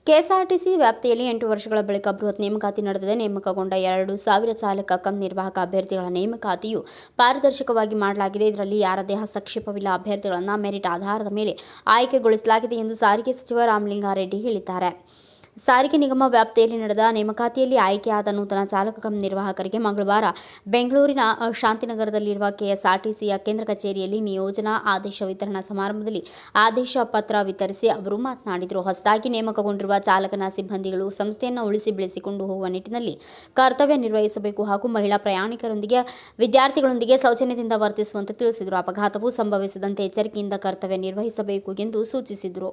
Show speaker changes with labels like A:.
A: KSRTC ವ್ಯಾಪ್ತಿಯಲ್ಲಿ 8 ವರ್ಷಗಳ ಬಳಿಕ ಬೃಹತ್ ನೇಮಕಾತಿ ನಡೆದಿದೆ. ನೇಮಕಗೊಂಡ 2,000 ಚಾಲಕ ಕಮ್ ನಿರ್ವಾಹಕ ಅಭ್ಯರ್ಥಿಗಳ ನೇಮಕಾತಿಯು ಪಾರದರ್ಶಕವಾಗಿ ಮಾಡಲಾಗಿದೆ. ಇದರಲ್ಲಿ ಯಾರದೇ ಹಸ್ತಕ್ಷೇಪವಿಲ್ಲ. ಅಭ್ಯರ್ಥಿಗಳನ್ನು ಮೆರಿಟ್ ಆಧಾರದ ಮೇಲೆ ಆಯ್ಕೆಗೊಳಿಸಲಾಗಿದೆ ಎಂದು ಸಾರಿಗೆ ಸಚಿವ ರಾಮಲಿಂಗಾರೆಡ್ಡಿ ಹೇಳಿದ್ದಾರೆ. ಸಾರಿಗೆ ನಿಗಮ ವ್ಯಾಪ್ತಿಯಲ್ಲಿ ನಡೆದ ನೇಮಕಾತಿಯಲ್ಲಿ ಆಯ್ಕೆಯಾದ ನೂತನ ಚಾಲಕ ಕಮ್ ನಿರ್ವಾಹಕರಿಗೆ ಮಂಗಳವಾರ ಬೆಂಗಳೂರಿನ ಶಾಂತಿನಗರದಲ್ಲಿರುವ ಕೆಎಸ್ಆರ್ಟಿಸಿಯ ಕೇಂದ್ರ ಕಚೇರಿಯಲ್ಲಿ ನಿಯೋಜನಾ ಆದೇಶ ವಿತರಣಾ ಸಮಾರಂಭದಲ್ಲಿ ಆದೇಶ ಪತ್ರ ವಿತರಿಸಿ ಅವರು ಮಾತನಾಡಿದರು. ಹೊಸದಾಗಿ ನೇಮಕಗೊಂಡಿರುವ ಚಾಲಕನ ಸಿಬ್ಬಂದಿಗಳು ಸಂಸ್ಥೆಯನ್ನು ಉಳಿಸಿ ಬೆಳೆಸಿಕೊಂಡು ಹೋಗುವ ನಿಟ್ಟಿನಲ್ಲಿ ಕರ್ತವ್ಯ ನಿರ್ವಹಿಸಬೇಕು ಹಾಗೂ ಮಹಿಳಾ ಪ್ರಯಾಣಿಕರೊಂದಿಗೆ ವಿದ್ಯಾರ್ಥಿಗಳೊಂದಿಗೆ ಸೌಜನ್ಯದಿಂದ ವರ್ತಿಸುವಂತೆ ತಿಳಿಸಿದರು. ಅಪಘಾತವು ಸಂಭವಿಸದಂತೆ ಎಚ್ಚರಿಕೆಯಿಂದ ಕರ್ತವ್ಯ ನಿರ್ವಹಿಸಬೇಕು ಎಂದು ಸೂಚಿಸಿದರು.